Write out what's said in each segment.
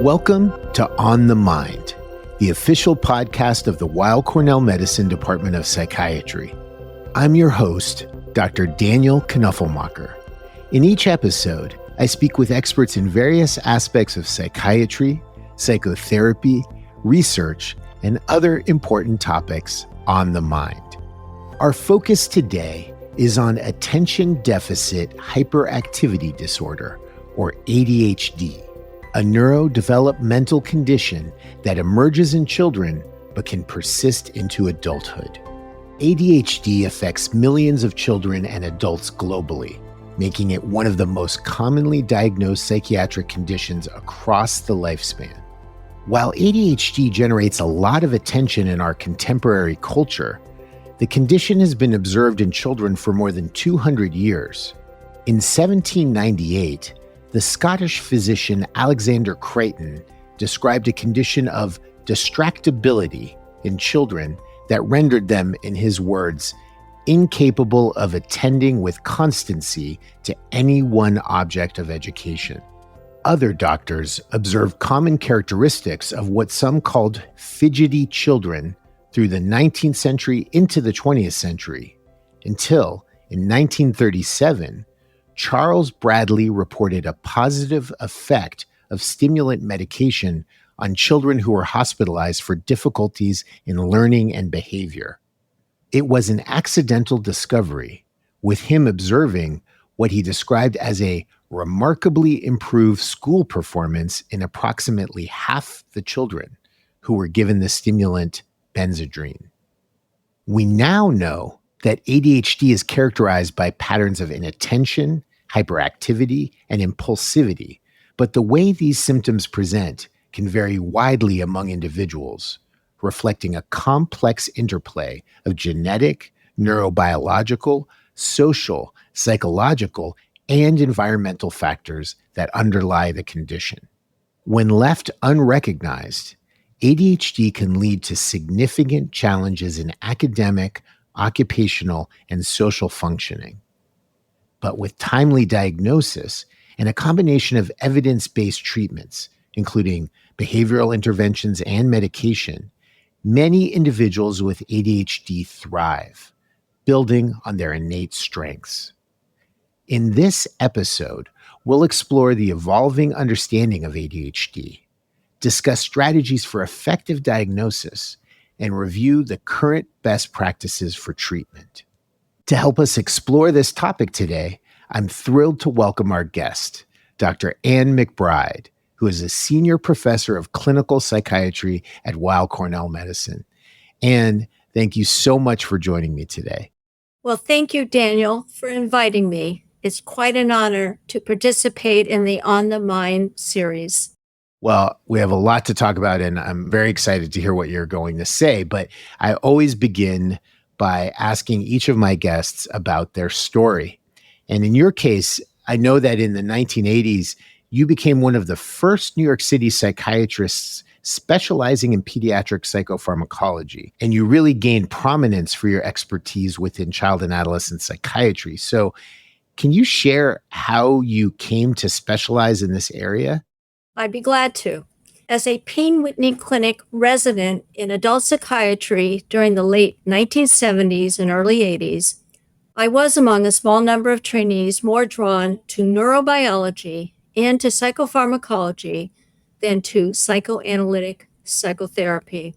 Welcome to On the Mind, the official podcast of the Weill Cornell Medicine Department of Psychiatry. I'm your host, Dr. Daniel Knoepflmacher. In each episode, I speak with experts in various aspects of psychiatry, psychotherapy, research, and other important topics on the mind. Our focus today is on attention deficit hyperactivity disorder, or ADHD, a neurodevelopmental condition that emerges in children but can persist into adulthood. ADHD affects millions of children and adults globally, making it one of the most commonly diagnosed psychiatric conditions across the lifespan. While ADHD generates a lot of attention in our contemporary culture, the condition has been observed in children for more than 200 years. In 1798, the Scottish physician Alexander Crichton described a condition of distractibility in children that rendered them, in his words, incapable of attending with constancy to any one object of education. Other doctors observed common characteristics of what some called fidgety children through the 19th century into the 20th century, until, in 1937, Charles Bradley reported a positive effect of stimulant medication on children who were hospitalized for difficulties in learning and behavior. It was an accidental discovery, with him observing what he described as a remarkably improved school performance in approximately half the children who were given the stimulant benzedrine. We now know that ADHD is characterized by patterns of inattention, hyperactivity, and impulsivity, but the way these symptoms present can vary widely among individuals, reflecting a complex interplay of genetic, neurobiological, social, psychological, and environmental factors that underlie the condition. When left unrecognized, ADHD can lead to significant challenges in academic, occupational, and social functioning. But with timely diagnosis and a combination of evidence-based treatments, including behavioral interventions and medication, many individuals with ADHD thrive, building on their innate strengths. In this episode, we'll explore the evolving understanding of ADHD, discuss strategies for effective diagnosis, and review the current best practices for treatment. To help us explore this topic today, I'm thrilled to welcome our guest, Dr. Ann McBride, who is a senior professor of clinical psychiatry at Weill Cornell Medicine. Ann, thank you so much for joining me today. Well, thank you, Daniel, for inviting me. It's quite an honor to participate in the On the Mind series. Well, we have a lot to talk about, and I'm very excited to hear what you're going to say, but I always begin by asking each of my guests about their story. And in your case, I know that in the 1980s, you became one of the first New York City psychiatrists specializing in pediatric psychopharmacology, and you really gained prominence for your expertise within child and adolescent psychiatry. So can you share how you came to specialize in this area? I'd be glad to. As a Payne Whitney Clinic resident in adult psychiatry during the late 1970s and early 80s, I was among a small number of trainees more drawn to neurobiology and to psychopharmacology than to psychoanalytic psychotherapy.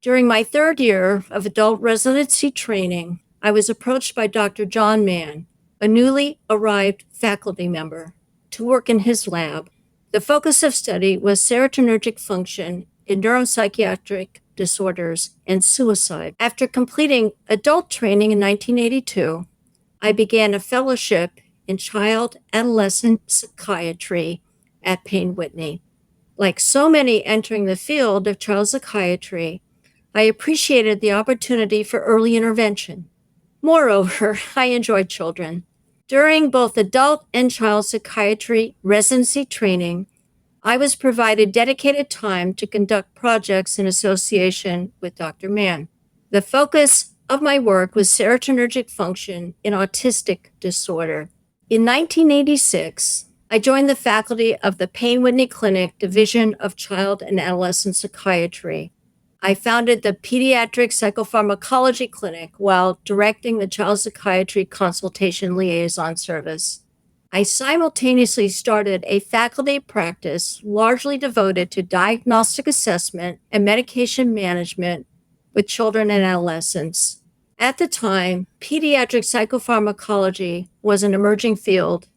During my third year of adult residency training, I was approached by Dr. John Mann, a newly arrived faculty member, to work in his lab. The focus of study was serotonergic function in neuropsychiatric disorders and suicide. After completing adult training in 1982, I began a fellowship in child-adolescent psychiatry at Payne Whitney. Like so many entering the field of child psychiatry, I appreciated the opportunity for early intervention. Moreover, I enjoyed children. During both adult and child psychiatry residency training, I was provided dedicated time to conduct projects in association with Dr. Mann. The focus of my work was serotonergic function in autistic disorder. In 1986, I joined the faculty of the Payne-Whitney Clinic Division of Child and Adolescent Psychiatry. I founded the Pediatric Psychopharmacology Clinic while directing the Child Psychiatry Consultation Liaison Service. I simultaneously started a faculty practice largely devoted to diagnostic assessment and medication management with children and adolescents. At the time, pediatric psychopharmacology was an emerging field.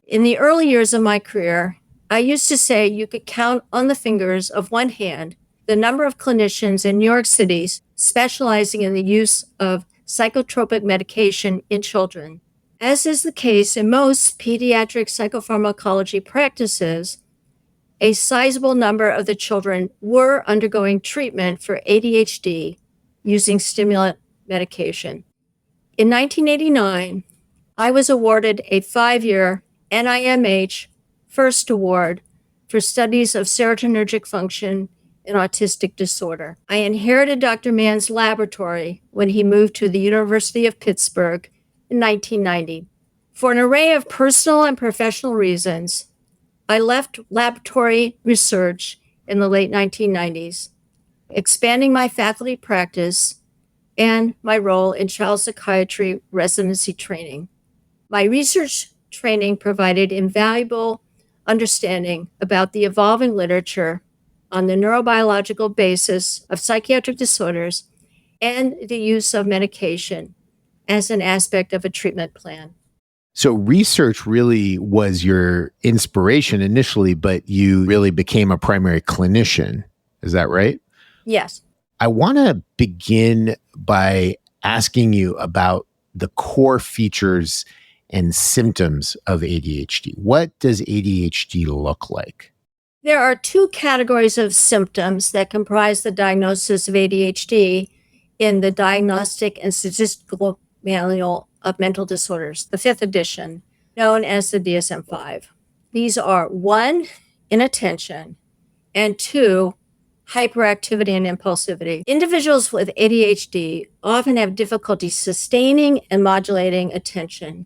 In the early years of my career, I used to say you could count on the fingers of one hand the number of clinicians in New York City specializing in the use of psychotropic medication in children. As is the case in most pediatric psychopharmacology practices, a sizable number of the children were undergoing treatment for ADHD using stimulant medication. In 1989, I was awarded a 5-year NIMH First Award for studies of serotonergic function in autistic disorder. I inherited Dr. Mann's laboratory when he moved to the University of Pittsburgh in 1990. For an array of personal and professional reasons, I left laboratory research in the late 1990s, expanding my faculty practice and my role in child psychiatry residency training. My research training provided invaluable understanding about the evolving literature on the neurobiological basis of psychiatric disorders and the use of medication as an aspect of a treatment plan. So research really was your inspiration initially, but you really became a primary clinician. Is that right? Yes. I want to begin by asking you about the core features and symptoms of ADHD. What does ADHD look like? There are two categories of symptoms that comprise the diagnosis of ADHD in the Diagnostic and Statistical Manual of Mental Disorders, the 5th edition, known as the DSM-5. These are 1, inattention, and 2, hyperactivity and impulsivity. Individuals with ADHD often have difficulty sustaining and modulating attention.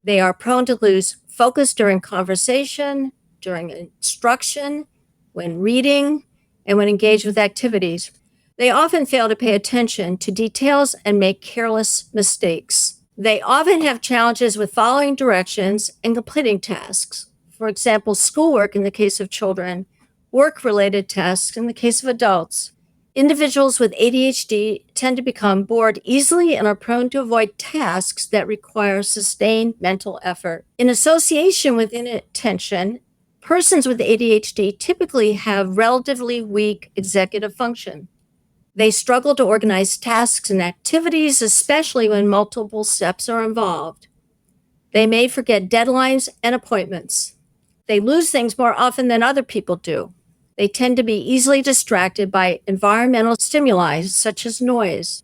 They are prone to lose focus during conversation, during instruction, when reading, and when engaged with activities. They often fail to pay attention to details and make careless mistakes. They often have challenges with following directions and completing tasks. For example, schoolwork in the case of children, work-related tasks in the case of adults. Individuals with ADHD tend to become bored easily and are prone to avoid tasks that require sustained mental effort. In association with inattention, persons with ADHD typically have relatively weak executive function. They struggle to organize tasks and activities, especially when multiple steps are involved. They may forget deadlines and appointments. They lose things more often than other people do. They tend to be easily distracted by environmental stimuli, such as noise.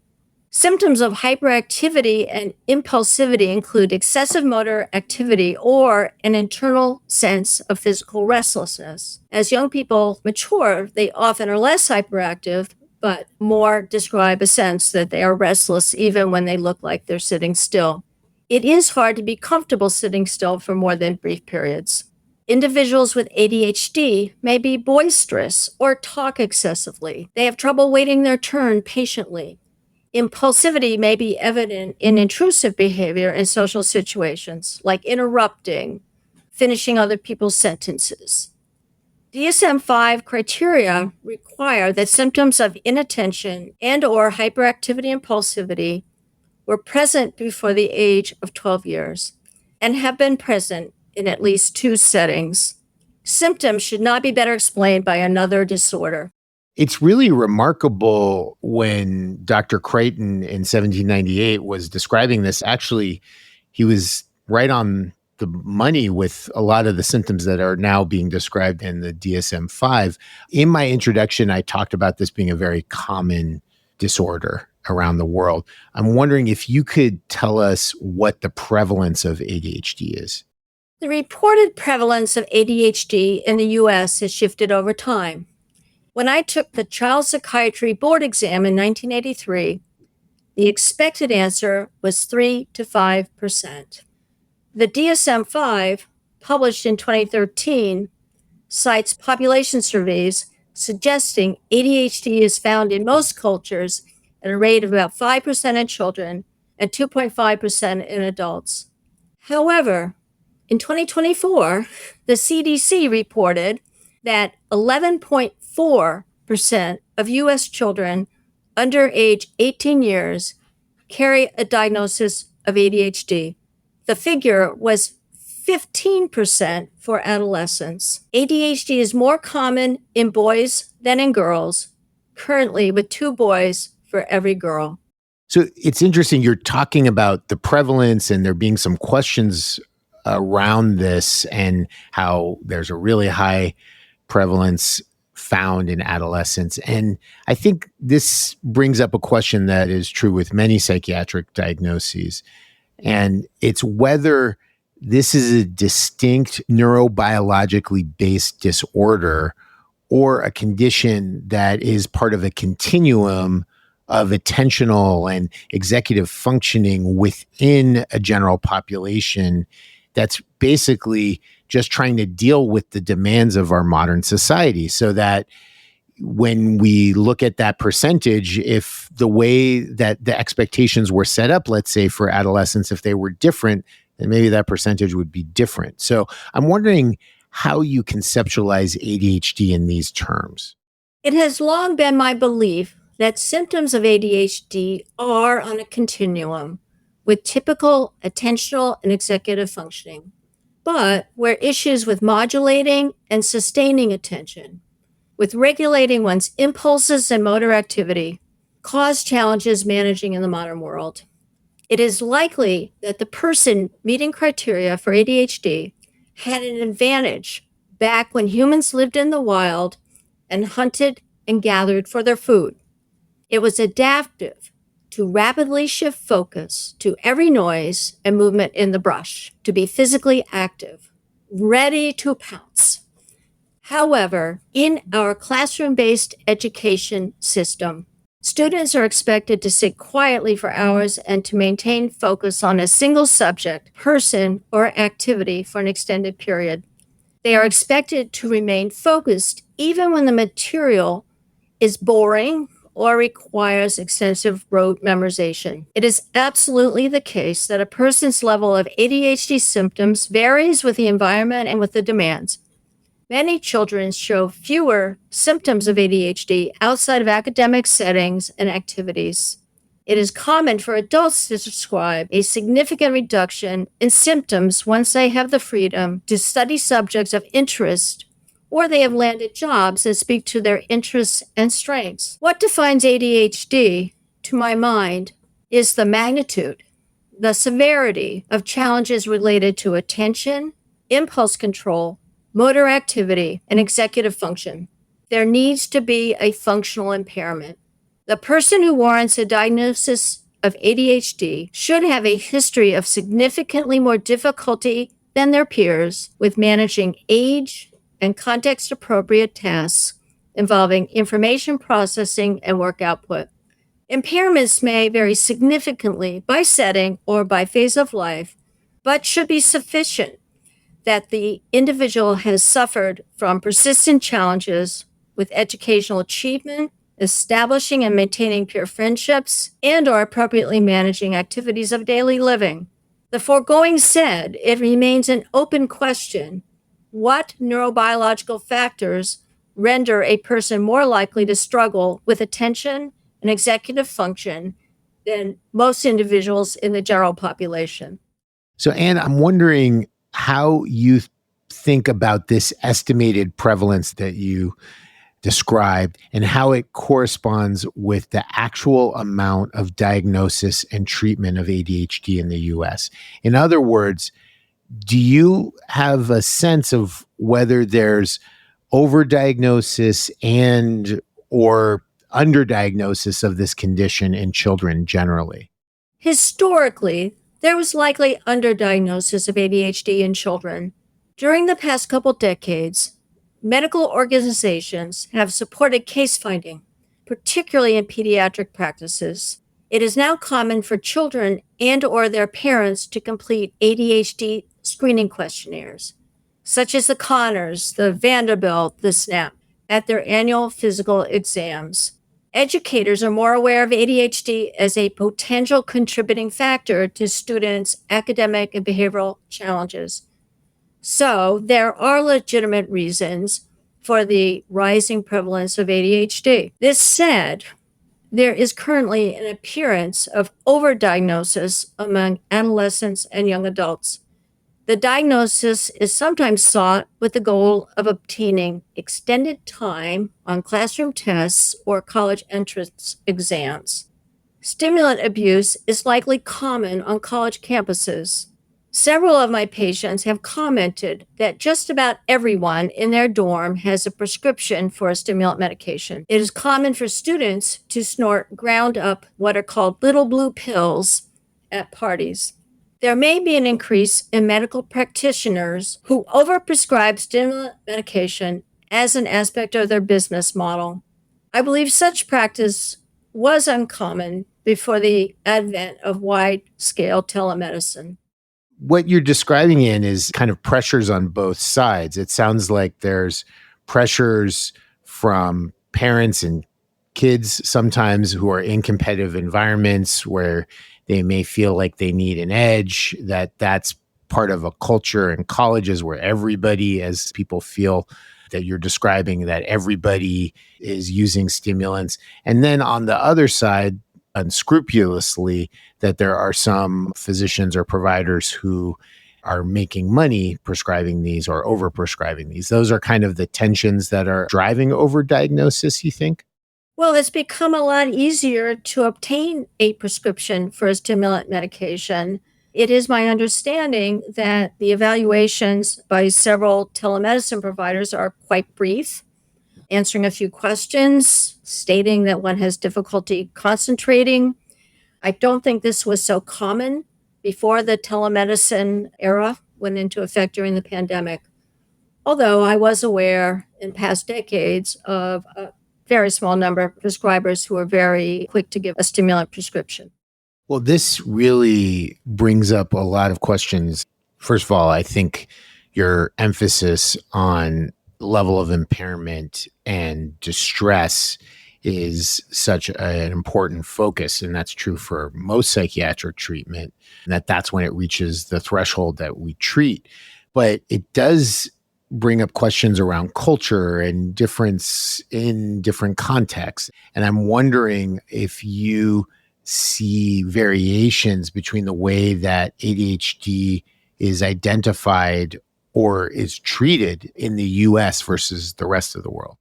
Symptoms of hyperactivity and impulsivity include excessive motor activity or an internal sense of physical restlessness. As young people mature, they often are less hyperactive, but more describe a sense that they are restless even when they look like they're sitting still. It is hard to be comfortable sitting still for more than brief periods. Individuals with ADHD may be boisterous or talk excessively. They have trouble waiting their turn patiently. Impulsivity may be evident in intrusive behavior in social situations, like interrupting, finishing other people's sentences. DSM-5 criteria require that symptoms of inattention and/or hyperactivity impulsivity were present before the age of 12 years and have been present in at least 2 settings. Symptoms should not be better explained by another disorder. It's really remarkable when Dr. Creighton in 1798 was describing this. Actually, he was right on the money with a lot of the symptoms that are now being described in the DSM-5. In my introduction, I talked about this being a very common disorder around the world. I'm wondering if you could tell us what the prevalence of ADHD is. The reported prevalence of ADHD in the U.S. has shifted over time. When I took the Child Psychiatry Board exam in 1983, the expected answer was 3 to 5%. The DSM-5 published in 2013, cites population surveys suggesting ADHD is found in most cultures at a rate of about 5% in children and 2.5% in adults. However, in 2024, the CDC reported that 11.4% of U.S. children under age 18 years carry a diagnosis of ADHD. The figure was 15% for adolescents. ADHD is more common in boys than in girls, currently with 2 boys for every girl. So it's interesting. You're talking about the prevalence and there being some questions around this and how there's a really high prevalence found in adolescents. And I think this brings up a question that is true with many psychiatric diagnoses. And it's whether this is a distinct neurobiologically based disorder or a condition that is part of a continuum of attentional and executive functioning within a general population that's basically just trying to deal with the demands of our modern society. So that when we look at that percentage, if the way that the expectations were set up, let's say for adolescents, if they were different, then maybe that percentage would be different. So I'm wondering how you conceptualize ADHD in these terms. It has long been my belief that symptoms of ADHD are on a continuum with typical attentional and executive functioning, but where issues with modulating and sustaining attention, with regulating one's impulses and motor activity, cause challenges managing in the modern world. It is likely that the person meeting criteria for ADHD had an advantage back when humans lived in the wild and hunted and gathered for their food. It was adaptive to rapidly shift focus to every noise and movement in the brush, to be physically active, ready to pounce. However, in our classroom-based education system, students are expected to sit quietly for hours and to maintain focus on a single subject, person, or activity for an extended period. They are expected to remain focused even when the material is boring or requires extensive rote memorization. It is absolutely the case that a person's level of ADHD symptoms varies with the environment and with the demands. Many children show fewer symptoms of ADHD outside of academic settings and activities. It is common for adults to describe a significant reduction in symptoms once they have the freedom to study subjects of interest or they have landed jobs that speak to their interests and strengths. What defines ADHD, to my mind, is the magnitude, the severity of challenges related to attention, impulse control, motor activity, and executive function. There needs to be a functional impairment. The person who warrants a diagnosis of ADHD should have a history of significantly more difficulty than their peers with managing age and context-appropriate tasks involving information processing and work output. Impairments may vary significantly by setting or by phase of life, but should be sufficient that the individual has suffered from persistent challenges with educational achievement, establishing and maintaining peer friendships, and or appropriately managing activities of daily living. The foregoing said, it remains an open question what neurobiological factors render a person more likely to struggle with attention and executive function than most individuals in the general population. So, Anne, I'm wondering how you think about this estimated prevalence that you described and how it corresponds with the actual amount of diagnosis and treatment of ADHD in the US. In other words, do you have a sense of whether there's overdiagnosis and or underdiagnosis of this condition in children generally? Historically, there was likely underdiagnosis of ADHD in children. During the past couple decades, medical organizations have supported case finding, particularly in pediatric practices. It is now common for children and or their parents to complete ADHD screening questionnaires. such as the Connors, the Vanderbilt, the SNAP, at their annual physical exams. Educators are more aware of ADHD as a potential contributing factor to students' academic and behavioral challenges. So there are legitimate reasons for the rising prevalence of ADHD. This said, there is currently an appearance of overdiagnosis among adolescents and young adults. The diagnosis is sometimes sought with the goal of obtaining extended time on classroom tests or college entrance exams. Stimulant abuse is likely common on college campuses. Several of my patients have commented that just about everyone in their dorm has a prescription for a stimulant medication. It is common for students to snort ground up, what are called little blue pills, at parties. There may be an increase in medical practitioners who overprescribe stimulant medication as an aspect of their business model. I believe such practice was uncommon before the advent of wide-scale telemedicine. What you're describing in is kind of pressures on both sides. It sounds like there's pressures from parents and kids sometimes who are in competitive environments where they may feel like they need an edge, that's part of a culture in colleges where everybody, as people feel that you're describing, that everybody is using stimulants. And then on the other side, unscrupulously, that there are some physicians or providers who are making money prescribing these or overprescribing these. Those are kind of the tensions that are driving overdiagnosis, you think? Well, it's become a lot easier to obtain a prescription for a stimulant medication. It is my understanding that the evaluations by several telemedicine providers are quite brief, answering a few questions, stating that one has difficulty concentrating. I don't think this was so common before the telemedicine era went into effect during the pandemic, although I was aware in past decades of a very small number of prescribers who are very quick to give a stimulant prescription. Well, this really brings up a lot of questions. First of all, I think your emphasis on level of impairment and distress is such an important focus, and that's true for most psychiatric treatment, and that's when it reaches the threshold that we treat. But it does bring up questions around culture and difference in different contexts. And I'm wondering if you see variations between the way that ADHD is identified or is treated in the US versus the rest of the world.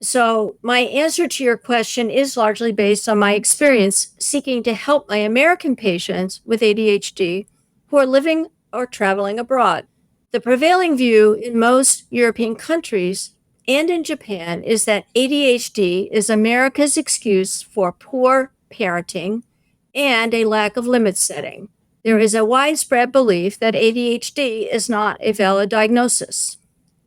So my answer to your question is largely based on my experience seeking to help my American patients with ADHD who are living or traveling abroad. The prevailing view in most European countries and in Japan is that ADHD is America's excuse for poor parenting and a lack of limit setting. There is a widespread belief that ADHD is not a valid diagnosis.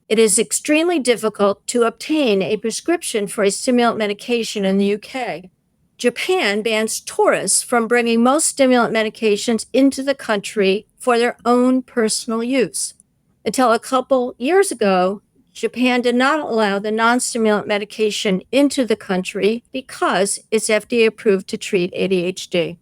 It is extremely difficult to obtain a prescription for a stimulant medication in the UK. Japan bans tourists from bringing most stimulant medications into the country for their own personal use. Until a couple years ago, Japan did not allow the non-stimulant medication into the country because it's FDA approved to treat ADHD.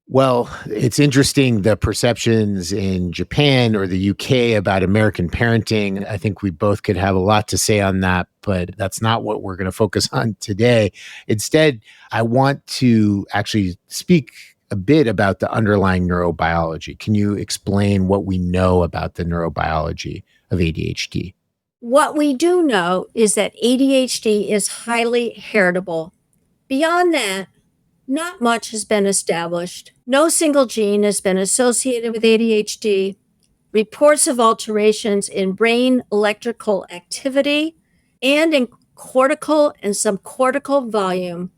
Well, it's interesting the perceptions in Japan or the UK about American parenting. I think we both could have a lot to say on that, but that's not what we're going to focus on today. Instead, I want to actually speak a bit about the underlying neurobiology. Can you explain what we know about the neurobiology of ADHD? What we do know is that ADHD is highly heritable. Beyond that, not much has been established. No single gene has been associated with ADHD. Reports of alterations in brain electrical activity and in cortical and subcortical volume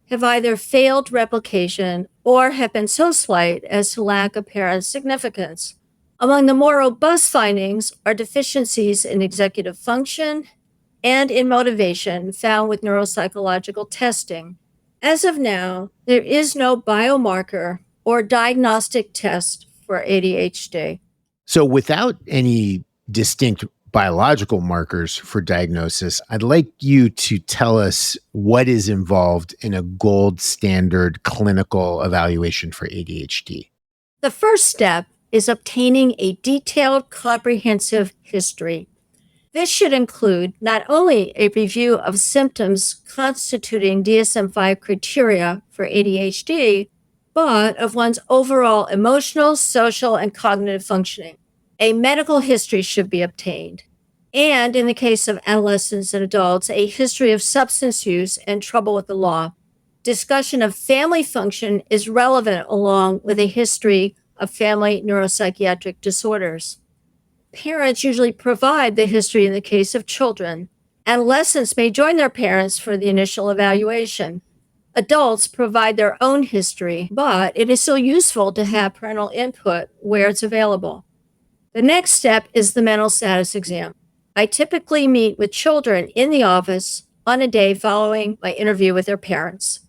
have either failed replication or have been so slight as to lack apparent significance. Among the more robust findings are deficiencies in executive function and in motivation found with neuropsychological testing. As of now, there is no biomarker or diagnostic test for ADHD. So without any distinct biological markers for diagnosis, I'd like you to tell us what is involved in a gold standard clinical evaluation for ADHD. The first step is obtaining a detailed, comprehensive history. This should include not only a review of symptoms constituting DSM-5 criteria for ADHD, but of one's overall emotional, social, and cognitive functioning. A medical history should be obtained. And in the case of adolescents and adults, a history of substance use and trouble with the law. Discussion of family function is relevant along with a history of family neuropsychiatric disorders. Parents usually provide the history in the case of children. Adolescents may join their parents for the initial evaluation. Adults provide their own history, but it is still useful to have parental input where it's available. The next step is the mental status exam. I typically meet with children in the office on a day following my interview with their parents.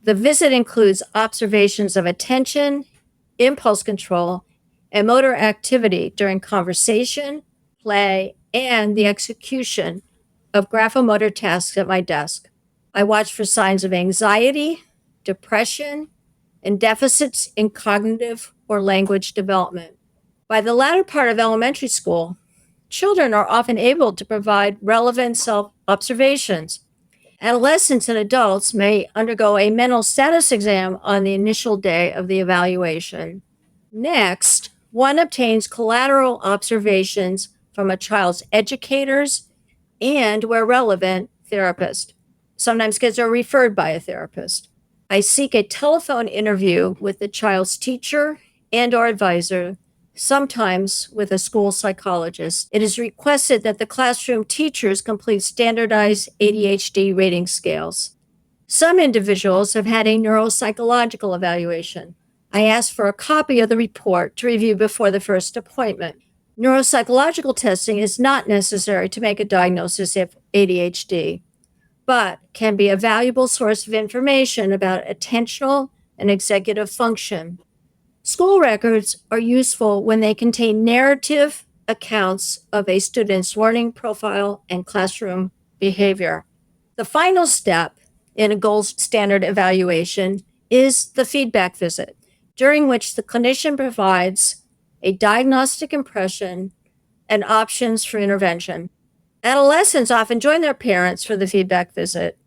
The visit includes observations of attention, impulse control, and motor activity during conversation, play, and the execution of graphomotor tasks at my desk. I watch for signs of anxiety, depression, and deficits in cognitive or language development. By the latter part of elementary school, children are often able to provide relevant self-observations. Adolescents and adults may undergo a mental status exam on the initial day of the evaluation. Next, one obtains collateral observations from a child's educators and, where relevant, therapist. Sometimes kids are referred by a therapist. I seek a telephone interview with the child's teacher and/or advisor, sometimes with a school psychologist. It is requested that the classroom teachers complete standardized ADHD rating scales. Some individuals have had a neuropsychological evaluation. I ask for a copy of the report to review before the first appointment. Neuropsychological testing is not necessary to make a diagnosis of ADHD, but can be a valuable source of information about attentional and executive function. School records are useful when they contain narrative accounts of a student's learning profile and classroom behavior. The final step in a gold standard evaluation is the feedback visit, during which the clinician provides a diagnostic impression and options for intervention. Adolescents often join their parents for the feedback visit.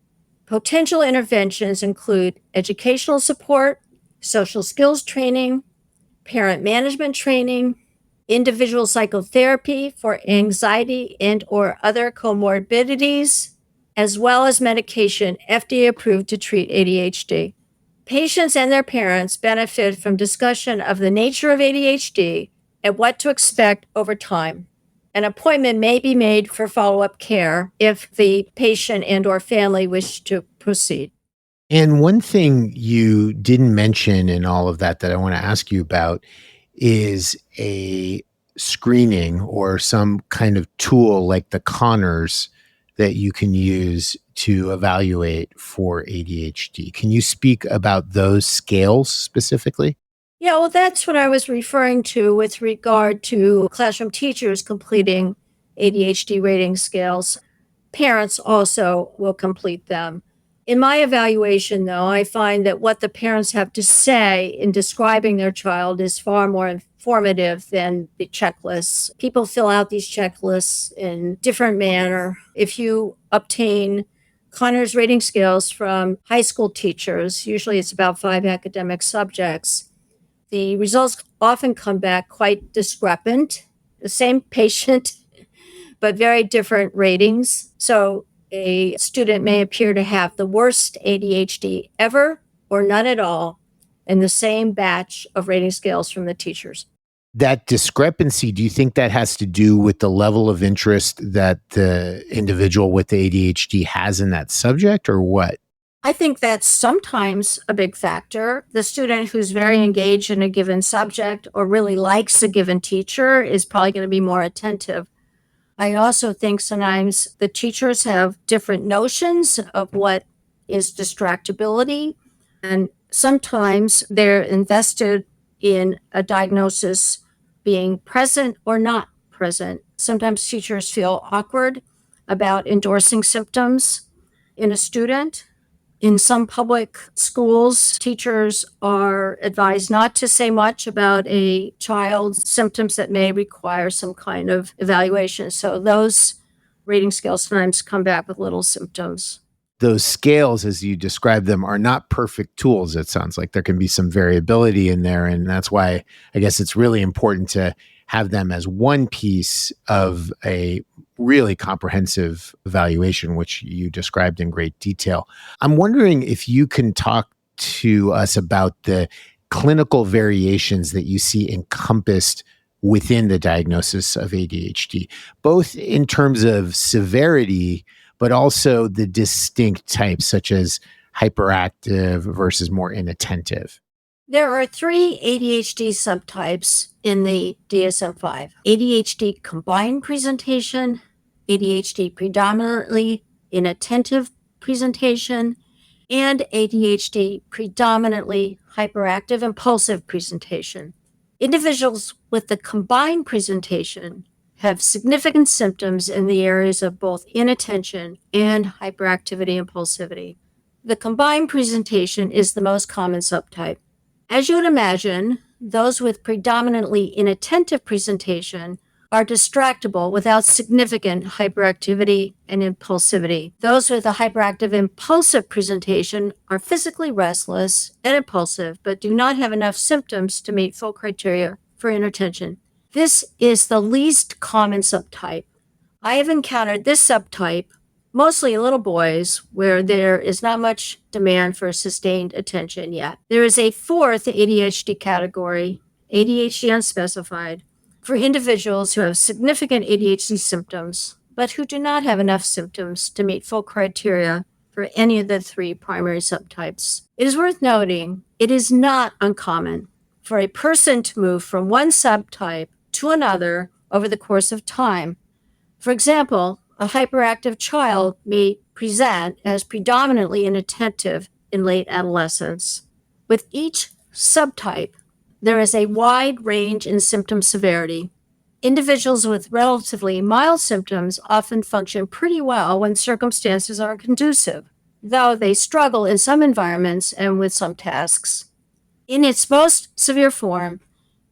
Potential interventions include educational support, social skills training, parent management training, individual psychotherapy for anxiety and/or other comorbidities, as well as medication FDA approved to treat ADHD. Patients and their parents benefit from discussion of the nature of ADHD and what to expect over time. An appointment may be made for follow-up care if the patient and/or family wish to proceed. And one thing you didn't mention in all of that I want to ask you about is a screening or some kind of tool like the Conners that you can use to evaluate for ADHD. Can you speak about those scales specifically? Yeah, well, that's what I was referring to with regard to classroom teachers completing ADHD rating scales. Parents also will complete them. In my evaluation, though, I find that what the parents have to say in describing their child is far more informative than the checklists. People fill out these checklists in different manner. If you obtain Conners rating scales from high school teachers, usually it's about 5 academic subjects, the results often come back quite discrepant. The same patient, but very different ratings. So a student may appear to have the worst ADHD ever or none at all in the same batch of rating scales from the teachers. That discrepancy, do you think that has to do with the level of interest that the individual with the ADHD has in that subject, or what? I think that's sometimes a big factor. The student who's very engaged in a given subject or really likes a given teacher is probably going to be more attentive. I also think sometimes the teachers have different notions of what is distractibility, and sometimes they're invested in a diagnosis being present or not present. Sometimes teachers feel awkward about endorsing symptoms in a student. In some public schools, teachers are advised not to say much about a child's symptoms that may require some kind of evaluation. So those rating scales sometimes come back with little symptoms. Those scales, as you describe them, are not perfect tools. It sounds like there can be some variability in there. And that's why I guess it's really important to have them as one piece of a really comprehensive evaluation, which you described in great detail. I'm wondering if you can talk to us about the clinical variations that you see encompassed within the diagnosis of ADHD, both in terms of severity, but also the distinct types, such as hyperactive versus more inattentive. There are 3 ADHD subtypes in the DSM-5: ADHD combined presentation, ADHD predominantly inattentive presentation, and ADHD predominantly hyperactive impulsive presentation. Individuals with the combined presentation have significant symptoms in the areas of both inattention and hyperactivity impulsivity. The combined presentation is the most common subtype. As you would imagine, those with predominantly inattentive presentation are distractible without significant hyperactivity and impulsivity. Those with a hyperactive impulsive presentation are physically restless and impulsive, but do not have enough symptoms to meet full criteria for inattention. This is the least common subtype. I have encountered this subtype mostly in little boys where there is not much demand for sustained attention yet. There is a 4th ADHD category, ADHD unspecified, for individuals who have significant ADHD symptoms, but who do not have enough symptoms to meet full criteria for any of the 3 primary subtypes. It is worth noting, it is not uncommon for a person to move from one subtype to another over the course of time. For example, a hyperactive child may present as predominantly inattentive in late adolescence. With each subtype, there is a wide range in symptom severity. Individuals with relatively mild symptoms often function pretty well when circumstances are conducive, though they struggle in some environments and with some tasks. In its most severe form,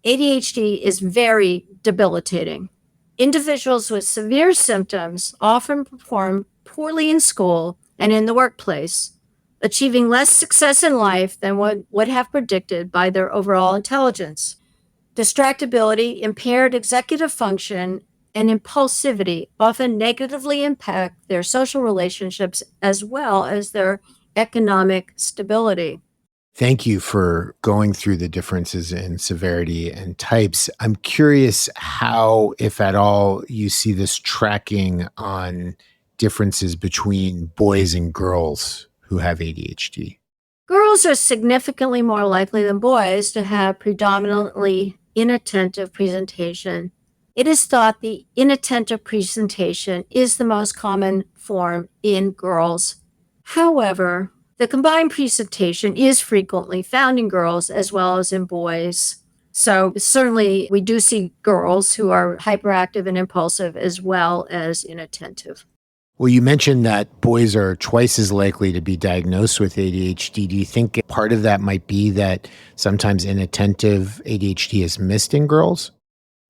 ADHD is very debilitating. Individuals with severe symptoms often perform poorly in school and in the workplace, achieving less success in life than one would have predicted by their overall intelligence. Distractibility, impaired executive function, and impulsivity often negatively impact their social relationships as well as their economic stability. Thank you for going through the differences in severity and types. I'm curious how, if at all, you see this tracking on differences between boys and girls who have ADHD. Girls are significantly more likely than boys to have predominantly inattentive presentation. It is thought the inattentive presentation is the most common form in girls. However, the combined presentation is frequently found in girls as well as in boys. So certainly we do see girls who are hyperactive and impulsive as well as inattentive. Well, you mentioned that boys are twice as likely to be diagnosed with ADHD. Do you think part of that might be that sometimes inattentive ADHD is missed in girls?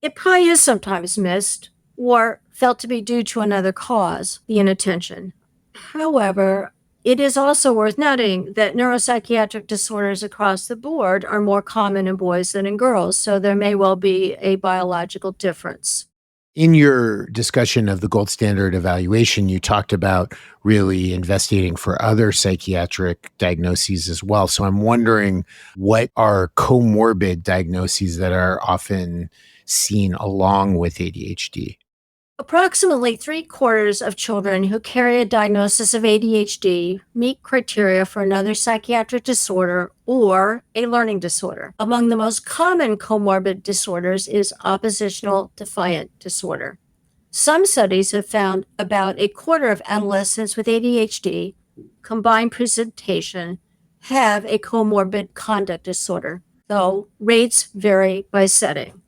It probably is sometimes missed or felt to be due to another cause, the inattention. However, it is also worth noting that neuropsychiatric disorders across the board are more common in boys than in girls, so there may well be a biological difference. In your discussion of the gold standard evaluation, you talked about really investigating for other psychiatric diagnoses as well. So I'm wondering, what are comorbid diagnoses that are often seen along with ADHD? Approximately 3/4 of children who carry a diagnosis of ADHD meet criteria for another psychiatric disorder or a learning disorder. Among the most common comorbid disorders is oppositional defiant disorder. Some studies have found about 1/4 of adolescents with ADHD combined presentation have a comorbid conduct disorder, though rates vary by setting.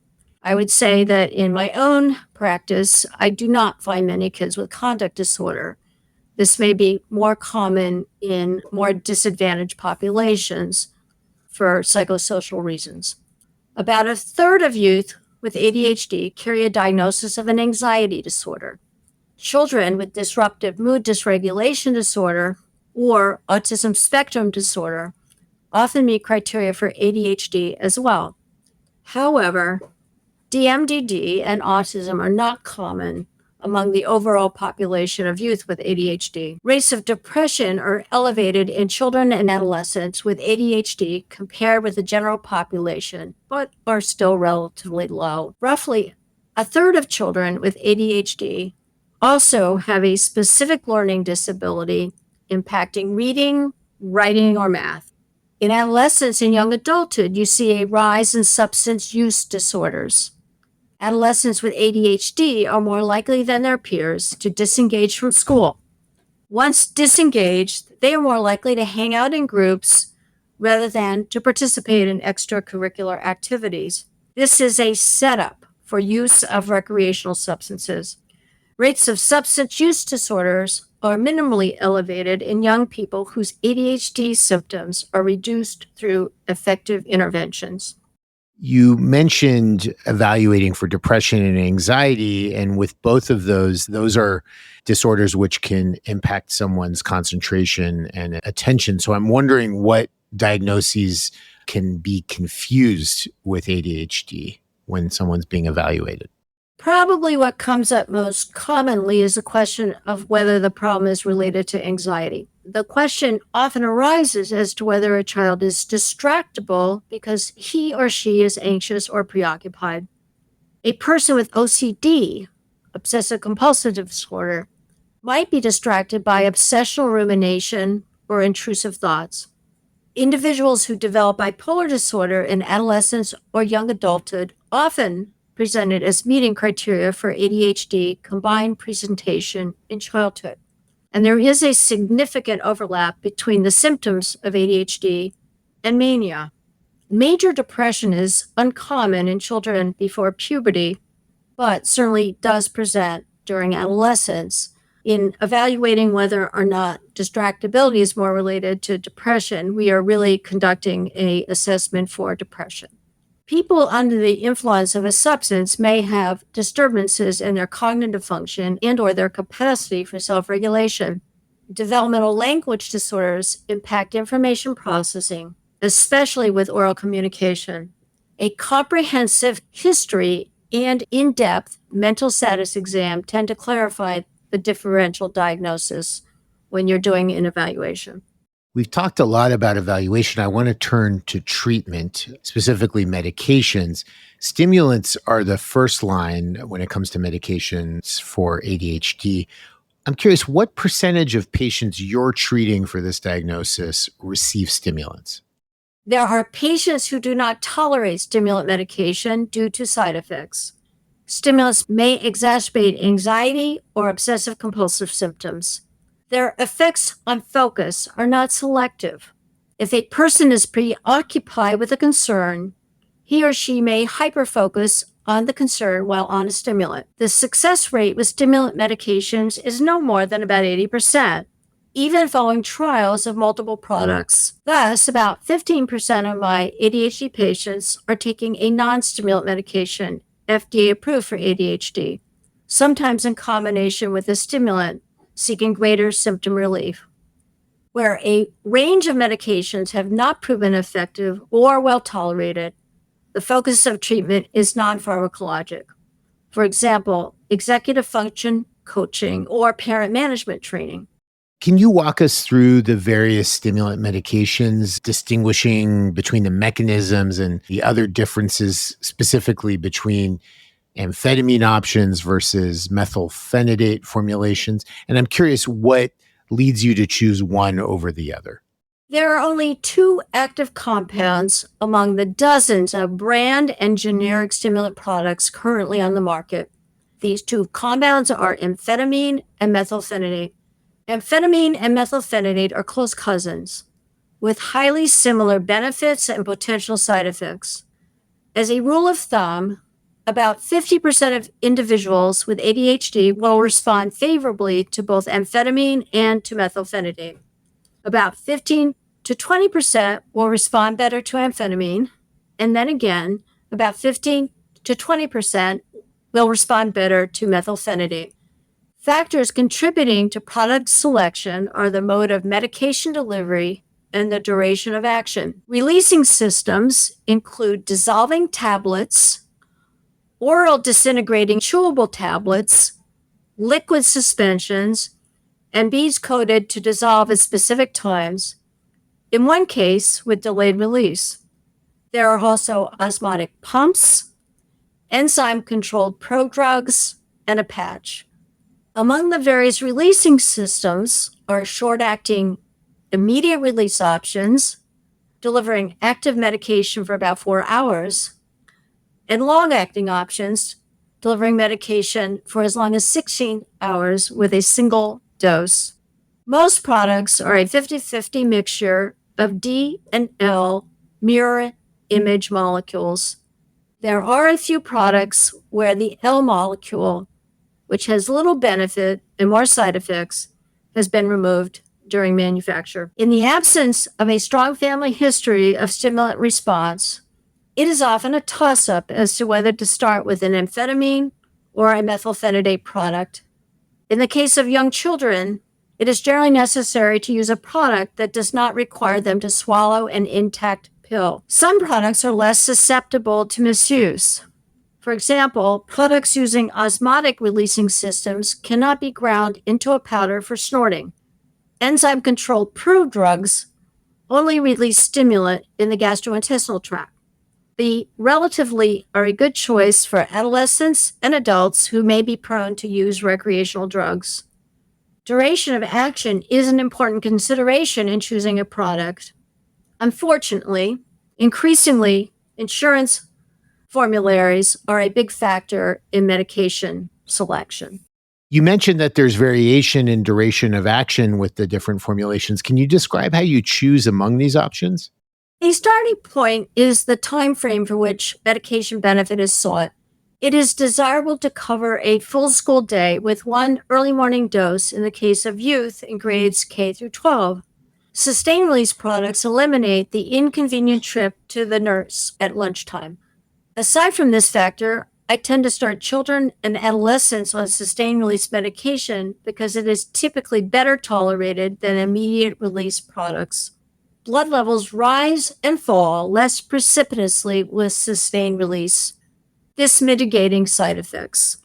I would say that in my own practice, I do not find many kids with conduct disorder. This may be more common in more disadvantaged populations for psychosocial reasons. About a third of youth with ADHD carry a diagnosis of an anxiety disorder. Children with disruptive mood dysregulation disorder or autism spectrum disorder often meet criteria for ADHD as well. However, DMDD and autism are not common among the overall population of youth with ADHD. Rates of depression are elevated in children and adolescents with ADHD compared with the general population, but are still relatively low. Roughly a third of children with ADHD also have a specific learning disability impacting reading, writing, or math. In adolescence and young adulthood, you see a rise in substance use disorders. Adolescents with ADHD are more likely than their peers to disengage from school. Once disengaged, they are more likely to hang out in groups rather than to participate in extracurricular activities. This is a setup for use of recreational substances. Rates of substance use disorders are minimally elevated in young people whose ADHD symptoms are reduced through effective interventions. You mentioned evaluating for depression and anxiety, and with both of those are disorders which can impact someone's concentration and attention. So I'm wondering what diagnoses can be confused with ADHD when someone's being evaluated. Probably what comes up most commonly is the question of whether the problem is related to anxiety. The question often arises as to whether a child is distractible because he or she is anxious or preoccupied. A person with OCD, obsessive compulsive disorder, might be distracted by obsessional rumination or intrusive thoughts. Individuals who develop bipolar disorder in adolescence or young adulthood often presented as meeting criteria for ADHD combined presentation in childhood. And there is a significant overlap between the symptoms of ADHD and mania. Major depression is uncommon in children before puberty, but certainly does present during adolescence. In evaluating whether or not distractibility is more related to depression, we are really conducting an assessment for depression. People under the influence of a substance may have disturbances in their cognitive function and/or their capacity for self-regulation. Developmental language disorders impact information processing, especially with oral communication. A comprehensive history and in-depth mental status exam tend to clarify the differential diagnosis when you're doing an evaluation. We've talked a lot about evaluation. I want to turn to treatment, specifically medications. Stimulants are the first line when it comes to medications for ADHD. I'm curious, what percentage of patients you're treating for this diagnosis receive stimulants? There are patients who do not tolerate stimulant medication due to side effects. Stimulants may exacerbate anxiety or obsessive compulsive symptoms. Their effects on focus are not selective. If a person is preoccupied with a concern, he or she may hyperfocus on the concern while on a stimulant. The success rate with stimulant medications is no more than about 80%, even following trials of multiple products. Thus, about 15% of my ADHD patients are taking a non-stimulant medication, FDA approved for ADHD, sometimes in combination with a stimulant, seeking greater symptom relief. Where a range of medications have not proven effective or well tolerated, the focus of treatment is non-pharmacologic. For example, executive function coaching or parent management training. Can you walk us through the various stimulant medications, distinguishing between the mechanisms and the other differences, specifically between amphetamine options versus methylphenidate formulations? And I'm curious what leads you to choose one over the other. There are only 2 active compounds among the dozens of brand and generic stimulant products currently on the market. These 2 compounds are amphetamine and methylphenidate. Amphetamine and methylphenidate are close cousins with highly similar benefits and potential side effects. As a rule of thumb, about 50% of individuals with ADHD will respond favorably to both amphetamine and to methylphenidate. About 15 to 20% will respond better to amphetamine. And then again, about 15 to 20% will respond better to methylphenidate. Factors contributing to product selection are the mode of medication delivery and the duration of action. Releasing systems include dissolving tablets, oral disintegrating chewable tablets, liquid suspensions, and beads coated to dissolve at specific times, in one case with delayed release. There are also osmotic pumps, enzyme-controlled prodrugs, and a patch. Among the various releasing systems are short-acting immediate release options, delivering active medication for about 4 hours, and long-acting options, delivering medication for as long as 16 hours with a single dose. Most products are a 50-50 mixture of D and L mirror image molecules. There are a few products where the L molecule, which has little benefit and more side effects, has been removed during manufacture. In the absence of a strong family history of stimulant response, it is often a toss-up as to whether to start with an amphetamine or a methylphenidate product. In the case of young children, it is generally necessary to use a product that does not require them to swallow an intact pill. Some products are less susceptible to misuse. For example, products using osmotic releasing systems cannot be ground into a powder for snorting. Enzyme-controlled prodrugs only release stimulant in the gastrointestinal tract. The relatively are a good choice for adolescents and adults who may be prone to use recreational drugs. Duration of action is an important consideration in choosing a product. Unfortunately, increasingly, insurance formularies are a big factor in medication selection. You mentioned that there's variation in duration of action with the different formulations. Can you describe how you choose among these options? A starting point is the time frame for which medication benefit is sought. It is desirable to cover a full school day with one early morning dose in the case of youth in grades K through 12. Sustained release products eliminate the inconvenient trip to the nurse at lunchtime. Aside from this factor, I tend to start children and adolescents on sustained release medication because it is typically better tolerated than immediate release products. Blood levels rise and fall less precipitously with sustained release, this mitigating side effects.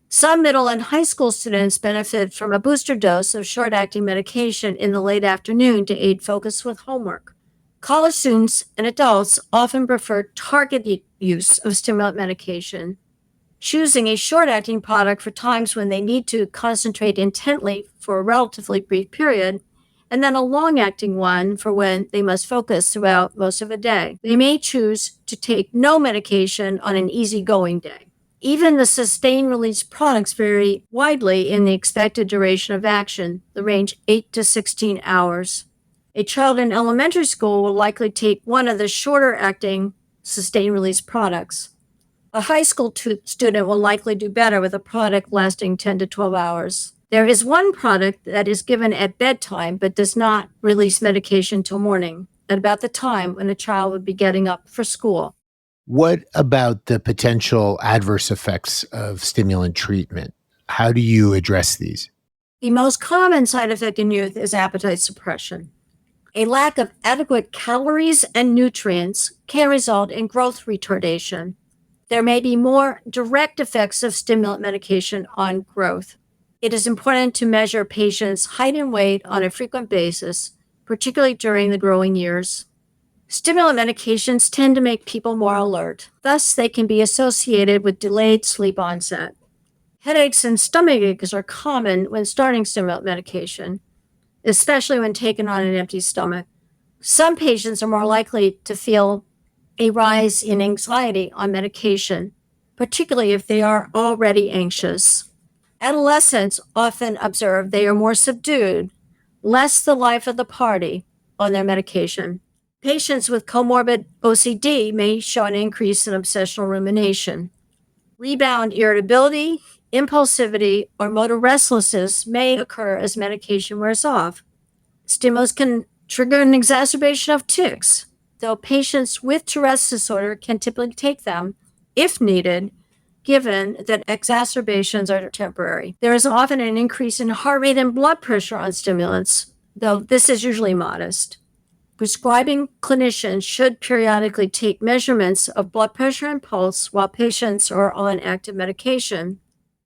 Some middle and high school students benefit from a booster dose of short-acting medication in the late afternoon to aid focus with homework. College students and adults often prefer targeted use of stimulant medication, choosing a short-acting product for times when they need to concentrate intently for a relatively brief period, and then a long-acting one for when they must focus throughout most of the day. They may choose to take no medication on an easygoing day. Even the sustained-release products vary widely in the expected duration of action, the range 8 to 16 hours. A child in elementary school will likely take one of the shorter-acting sustained-release products. A high school student will likely do better with a product lasting 10 to 12 hours. There is one product that is given at bedtime but does not release medication till morning, at about the time when the child would be getting up for school. What about the potential adverse effects of stimulant treatment? How do you address these? The most common side effect in youth is appetite suppression. A lack of adequate calories and nutrients can result in growth retardation. There may be more direct effects of stimulant medication on growth. It is important to measure patients' height and weight on a frequent basis, particularly during the growing years. Stimulant medications tend to make people more alert. Thus, they can be associated with delayed sleep onset. Headaches and stomach aches are common when starting stimulant medication, especially when taken on an empty stomach. Some patients are more likely to feel a rise in anxiety on medication, particularly if they are already anxious. Adolescents often observe they are more subdued, less the life of the party on their medication. Patients with comorbid OCD may show an increase in obsessional rumination. Rebound irritability, impulsivity, or motor restlessness may occur as medication wears off. Stimulants can trigger an exacerbation of tics, though patients with Tourette's disorder can typically take them if needed, given that exacerbations are temporary. There is often an increase in heart rate and blood pressure on stimulants, though this is usually modest. Prescribing clinicians should periodically take measurements of blood pressure and pulse while patients are on active medication.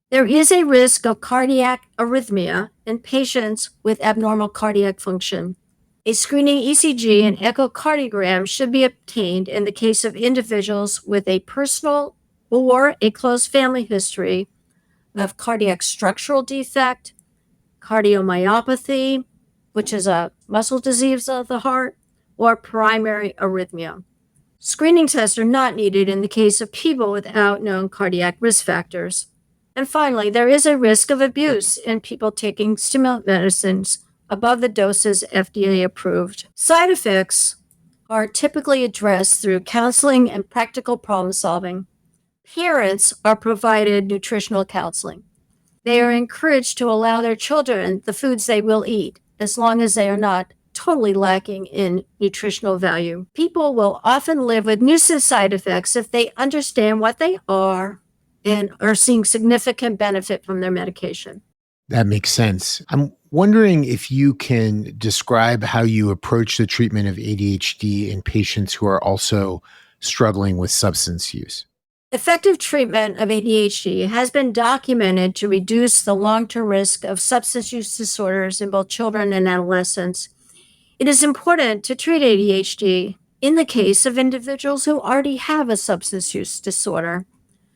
There is a risk of cardiac arrhythmia in patients with abnormal cardiac function. A screening ECG and echocardiogram should be obtained in the case of individuals with a personal or a close family history of cardiac structural defect, cardiomyopathy, which is a muscle disease of the heart, or primary arrhythmia. Screening tests are not needed in the case of people without known cardiac risk factors. And finally, there is a risk of abuse in people taking stimulant medicines above the doses FDA approved. Side effects are typically addressed through counseling and practical problem solving. Parents are provided nutritional counseling. They are encouraged to allow their children the foods they will eat, as long as they are not totally lacking in nutritional value. People will often live with nuisance side effects if they understand what they are and are seeing significant benefit from their medication. That makes sense. I'm wondering if you can describe how you approach the treatment of ADHD in patients who are also struggling with substance use. Effective treatment of ADHD has been documented to reduce the long-term risk of substance use disorders in both children and adolescents. It is important to treat ADHD in the case of individuals who already have a substance use disorder.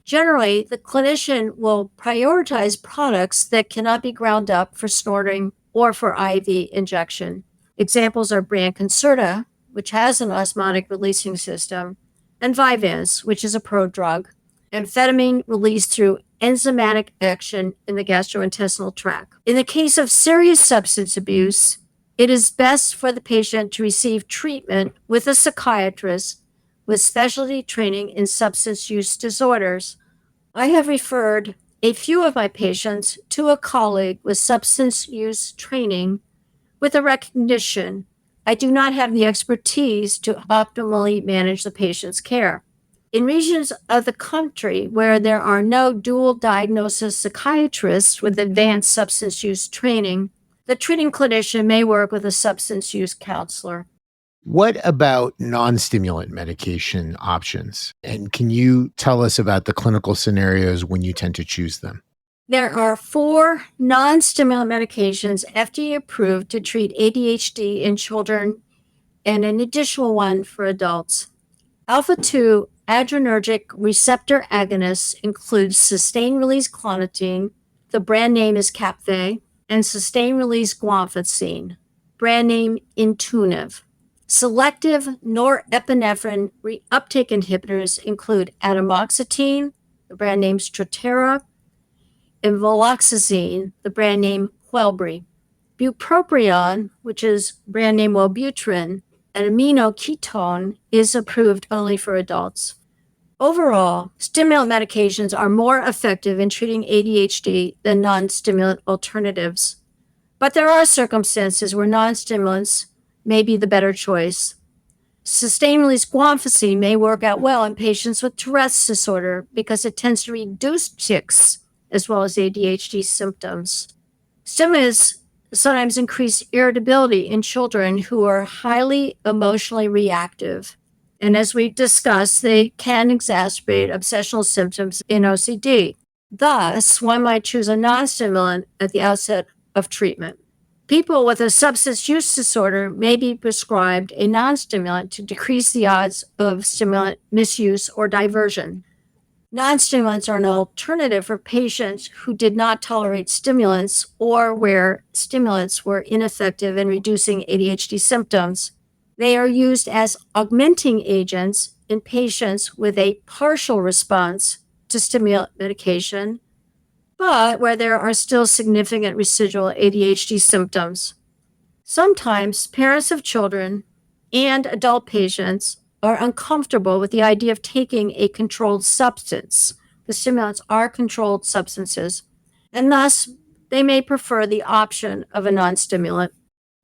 Generally, the clinician will prioritize products that cannot be ground up for snorting or for IV injection. Examples are brand Concerta, which has an osmotic releasing system, and Vyvanse, which is a prodrug, amphetamine released through enzymatic action in the gastrointestinal tract. In the case of serious substance abuse, it is best for the patient to receive treatment with a psychiatrist with specialty training in substance use disorders. I have referred a few of my patients to a colleague with substance use training with a recognition I do not have the expertise to optimally manage the patient's care. In regions of the country where there are no dual diagnosis psychiatrists with advanced substance use training, the treating clinician may work with a substance use counselor. What about non-stimulant medication options? And can you tell us about the clinical scenarios when you tend to choose them? There are 4 non-stimulant medications FDA approved to treat ADHD in children and an additional one for adults. Alpha-2 adrenergic receptor agonists include sustained-release clonidine, the brand name is Capve, and sustained-release guanfacine, brand name Intuniv. Selective norepinephrine reuptake inhibitors include atomoxetine, the brand name Strattera, and viloxazine, the brand name Quellbri. Bupropion, which is brand name Wellbutrin, an aminoketone, is approved only for adults. Overall, stimulant medications are more effective in treating ADHD than non-stimulant alternatives. But there are circumstances where non-stimulants may be the better choice. Sustained-release guanfacine may work out well in patients with Tourette's disorder because it tends to reduce tics as well as ADHD symptoms. Stimulants sometimes increase irritability in children who are highly emotionally reactive. And as we discussed, they can exacerbate obsessional symptoms in OCD. Thus, one might choose a non-stimulant at the outset of treatment. People with a substance use disorder may be prescribed a non-stimulant to decrease the odds of stimulant misuse or diversion. Non-stimulants are an alternative for patients who did not tolerate stimulants or where stimulants were ineffective in reducing ADHD symptoms. They are used as augmenting agents in patients with a partial response to stimulant medication, but where there are still significant residual ADHD symptoms. Sometimes parents of children and adult patients are uncomfortable with the idea of taking a controlled substance the stimulants are controlled substances, and thus they may prefer the option of a non-stimulant.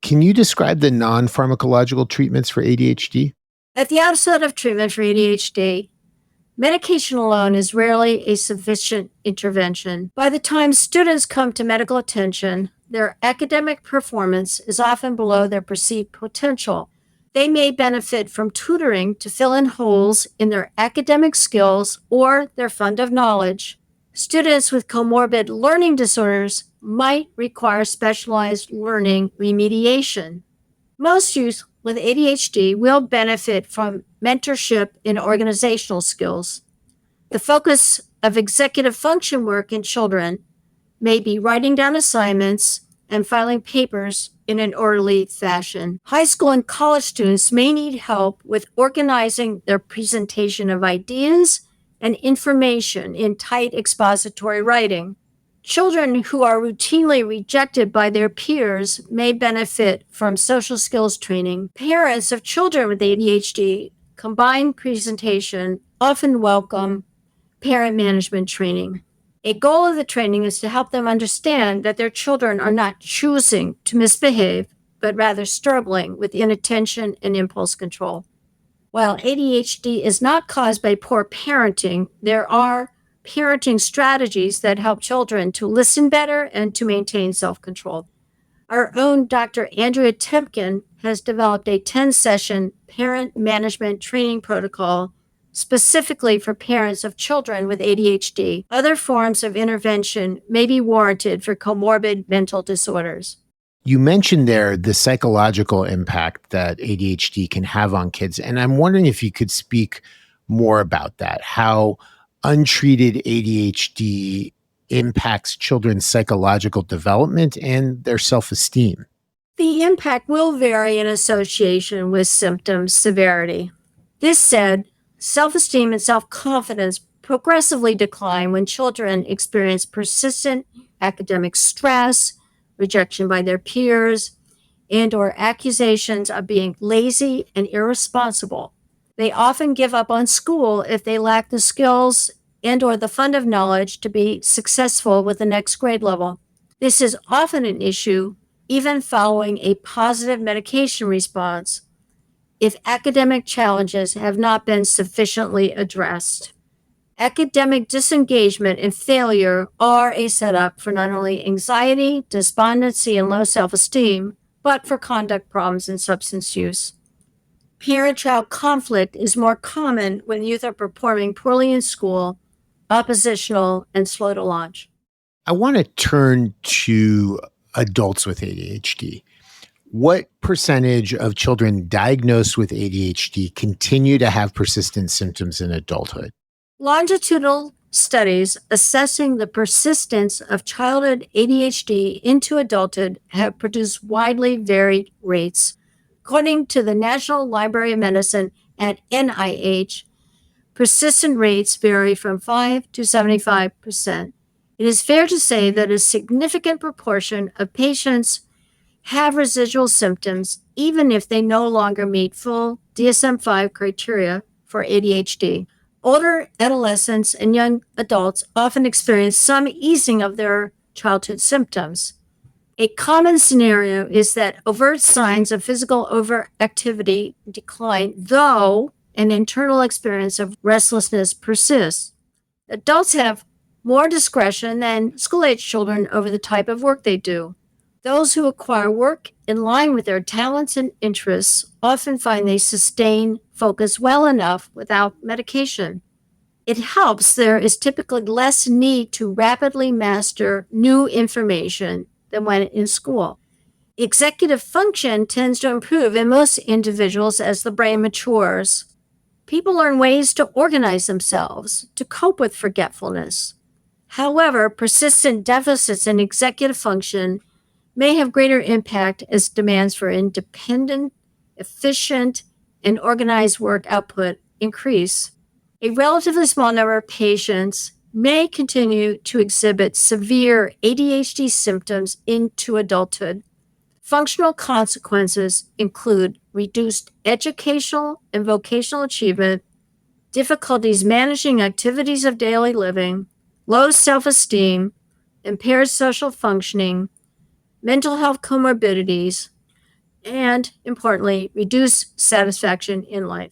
Can you describe the non-pharmacological treatments for ADHD? At the outset of treatment for ADHD, medication alone is rarely a sufficient intervention. By the time students come to medical attention, their academic performance is often below their perceived potential. They may benefit from tutoring to fill in holes in their academic skills or their fund of knowledge. Students with comorbid learning disorders might require specialized learning remediation. Most youth with ADHD will benefit from mentorship in organizational skills. The focus of executive function work in children may be writing down assignments and filing papers in an orderly fashion. High school and college students may need help with organizing their presentation of ideas and information in tight expository writing. Children who are routinely rejected by their peers may benefit from social skills training. Parents of children with ADHD combined presentation often welcome parent management training. A goal of the training is to help them understand that their children are not choosing to misbehave, but rather struggling with inattention and impulse control. While ADHD is not caused by poor parenting, there are parenting strategies that help children to listen better and to maintain self-control. Our own Dr. Andrea Temkin has developed a 10-session parent management training protocol specifically for parents of children with ADHD. Other forms of intervention may be warranted for comorbid mental disorders. You mentioned there the psychological impact that ADHD can have on kids, and I'm wondering if you could speak more about that, how untreated ADHD impacts children's psychological development and their self-esteem. The impact will vary in association with symptom severity. This said, self-esteem and self-confidence progressively decline when children experience persistent academic stress, rejection by their peers, and/or accusations of being lazy and irresponsible. They often give up on school if they lack the skills and/or the fund of knowledge to be successful with the next grade level. This is often an issue even following a positive medication response if academic challenges have not been sufficiently addressed. Academic disengagement and failure are a setup for not only anxiety, despondency, and low self-esteem, but for conduct problems and substance use. Parent-child conflict is more common when youth are performing poorly in school, oppositional, and slow to launch. I want to turn to adults with ADHD. What percentage of children diagnosed with ADHD continue to have persistent symptoms in adulthood? Longitudinal studies assessing the persistence of childhood ADHD into adulthood have produced widely varied rates. According to the National Library of Medicine at NIH, persistent rates vary from 5 to 75%. It is fair to say that a significant proportion of patients have residual symptoms even if they no longer meet full DSM-5 criteria for ADHD. Older adolescents and young adults often experience some easing of their childhood symptoms. A common scenario is that overt signs of physical overactivity decline, though an internal experience of restlessness persists. Adults have more discretion than school-age children over the type of work they do. Those who acquire work in line with their talents and interests often find they sustain focus well enough without medication. It helps there is typically less need to rapidly master new information than when in school. Executive function tends to improve in most individuals as the brain matures. People learn ways to organize themselves, to cope with forgetfulness. However, persistent deficits in executive function may have greater impact as demands for independent, efficient, and organized work output increase. A relatively small number of patients may continue to exhibit severe ADHD symptoms into adulthood. Functional consequences include reduced educational and vocational achievement, difficulties managing activities of daily living, low self-esteem, impaired social functioning, mental health comorbidities, and importantly, reduced satisfaction in life.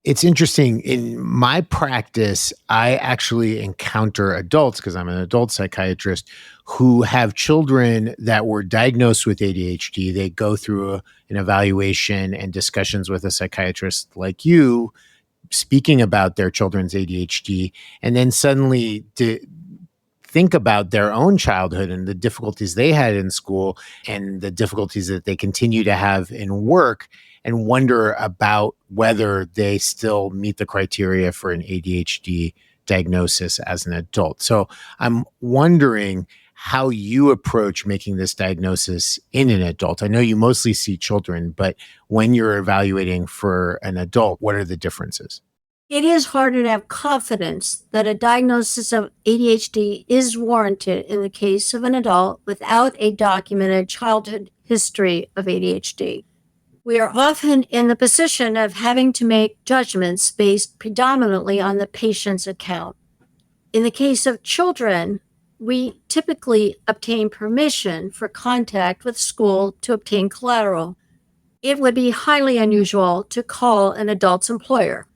It's interesting. In my practice, I actually encounter adults, because I'm an adult psychiatrist, who have children that were diagnosed with ADHD. They go through an evaluation and discussions with a psychiatrist like you, speaking about their children's ADHD, and then suddenly think about their own childhood and the difficulties they had in school and the difficulties that they continue to have in work, and wonder about whether they still meet the criteria for an ADHD diagnosis as an adult. So I'm wondering how you approach making this diagnosis in an adult. I know you mostly see children, but when you're evaluating for an adult, what are the differences? It is harder to have confidence that a diagnosis of ADHD is warranted in the case of an adult without a documented childhood history of ADHD. We are often in the position of having to make judgments based predominantly on the patient's account. In the case of children, we typically obtain permission for contact with school to obtain collateral. It would be highly unusual to call an adult's employer.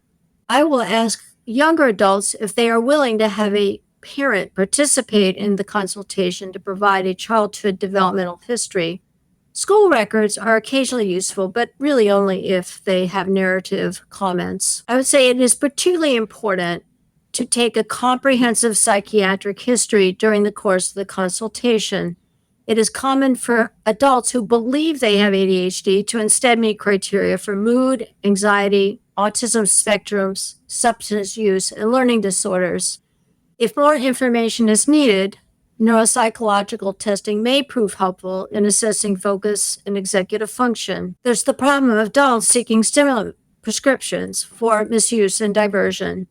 I will ask younger adults if they are willing to have a parent participate in the consultation to provide a childhood developmental history. School records are occasionally useful, but really only if they have narrative comments. I would say it is particularly important to take a comprehensive psychiatric history during the course of the consultation. It is common for adults who believe they have ADHD to instead meet criteria for mood, anxiety, autism spectrums, substance use, and learning disorders. If more information is needed, neuropsychological testing may prove helpful in assessing focus and executive function. There's the problem of adults seeking stimulant prescriptions for misuse and diversion.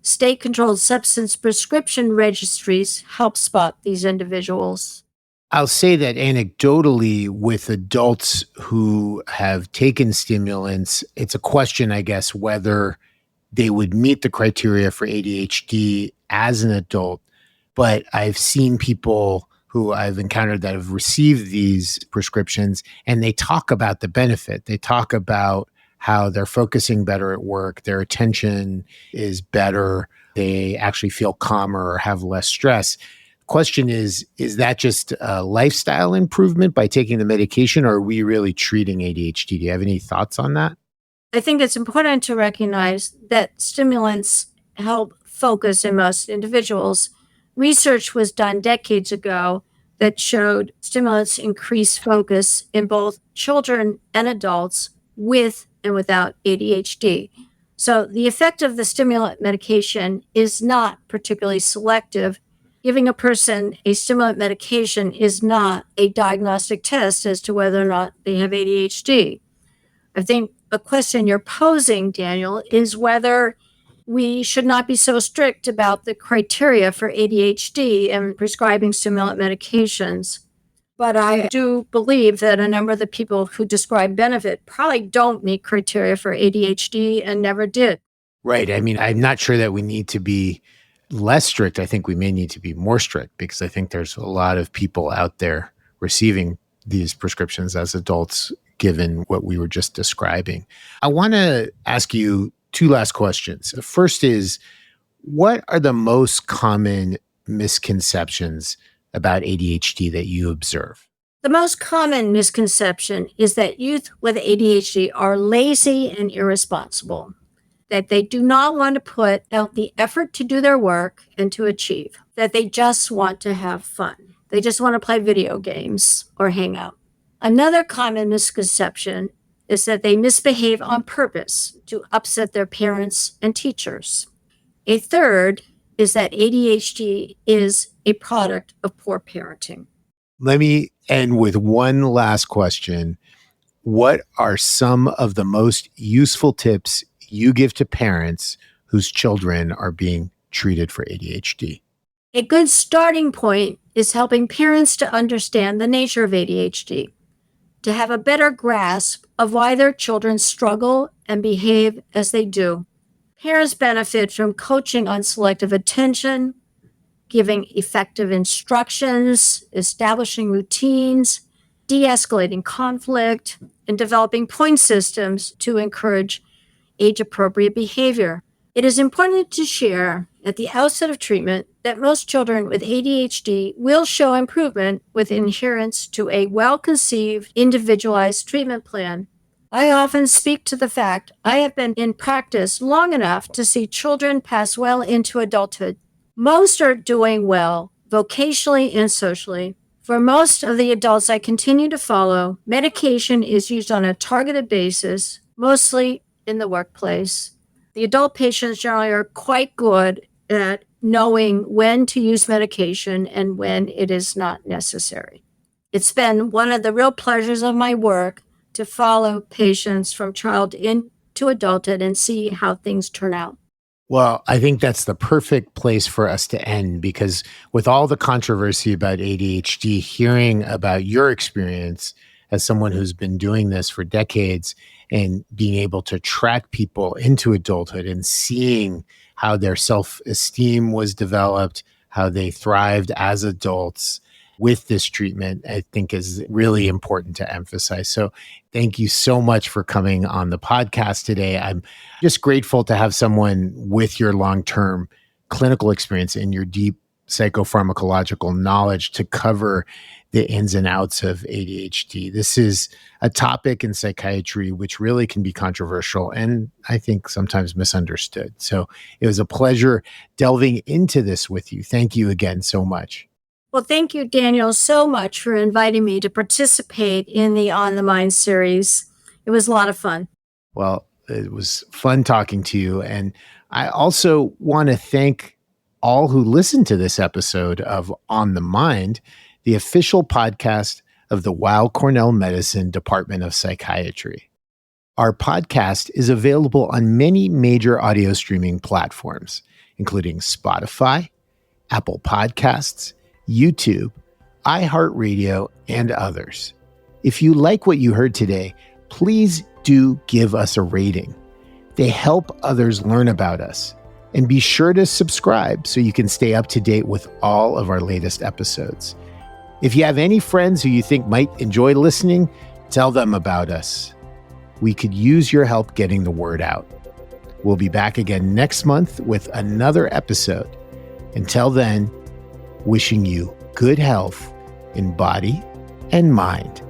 State-controlled substance prescription registries help spot these individuals. I'll say that anecdotally, with adults who have taken stimulants, it's a question, I guess, whether they would meet the criteria for ADHD as an adult. But I've seen people who I've encountered that have received these prescriptions, and they talk about the benefit. They talk about how they're focusing better at work, their attention is better, they actually feel calmer or have less stress. Question is that just a lifestyle improvement by taking the medication, or are we really treating ADHD? Do you have any thoughts on that? I think it's important to recognize that stimulants help focus in most individuals. Research was done decades ago that showed stimulants increase focus in both children and adults with and without ADHD. So the effect of the stimulant medication is not particularly selective. Giving a person a stimulant medication is not a diagnostic test as to whether or not they have ADHD. I think the question you're posing, Daniel, is whether we should not be so strict about the criteria for ADHD and prescribing stimulant medications. But I do believe that a number of the people who describe benefit probably don't meet criteria for ADHD and never did. Right. I mean, I'm not sure that we need to be less strict. I think we may need to be more strict, because I think there's a lot of people out there receiving these prescriptions as adults, given what we were just describing. I want to ask you two last questions. The first is, what are the most common misconceptions about ADHD that you observe? The most common misconception is that youth with ADHD are lazy and irresponsible, that they do not want to put out the effort to do their work and to achieve, that they just want to have fun. They just want to play video games or hang out. Another common misconception is that they misbehave on purpose to upset their parents and teachers. A third is that ADHD is a product of poor parenting. Let me end with one last question. What are some of the most useful tips you give to parents whose children are being treated for ADHD? A good starting point is helping parents to understand the nature of ADHD, to have a better grasp of why their children struggle and behave as they do. Parents benefit from coaching on selective attention, giving effective instructions, establishing routines, de-escalating conflict, and developing point systems to encourage age-appropriate behavior. It is important to share at the outset of treatment that most children with ADHD will show improvement with adherence to a well-conceived, individualized treatment plan. I often speak to the fact I have been in practice long enough to see children pass well into adulthood. Most are doing well, vocationally and socially. For most of the adults I continue to follow, medication is used on a targeted basis, mostly in the workplace. The adult patients generally are quite good at knowing when to use medication and when it is not necessary. It's been one of the real pleasures of my work to follow patients from child into adulthood and see how things turn out. Well, I think that's the perfect place for us to end, because with all the controversy about ADHD, hearing about your experience as someone who's been doing this for decades and being able to track people into adulthood and seeing how their self-esteem was developed, how they thrived as adults with this treatment, I think is really important to emphasize. So thank you so much for coming on the podcast today. I'm just grateful to have someone with your long-term clinical experience and your deep psychopharmacological knowledge to cover the ins and outs of ADHD. This is a topic in psychiatry which really can be controversial and I think sometimes misunderstood. So it was a pleasure delving into this with you. Thank you again so much. Well, thank you, Daniel, so much for inviting me to participate in the On the Mind series. It was a lot of fun. Well, it was fun talking to you. And I also want to thank all who listened to this episode of On the Mind, the official podcast of the Weill Cornell Medicine Department of Psychiatry. Our podcast is available on many major audio streaming platforms, including Spotify, Apple Podcasts, YouTube, iHeartRadio, and others. If you like what you heard today, please do give us a rating. They help others learn about us. And be sure to subscribe so you can stay up to date with all of our latest episodes. If you have any friends who you think might enjoy listening, tell them about us. We could use your help getting the word out. We'll be back again next month with another episode. Until then, wishing you good health in body and mind.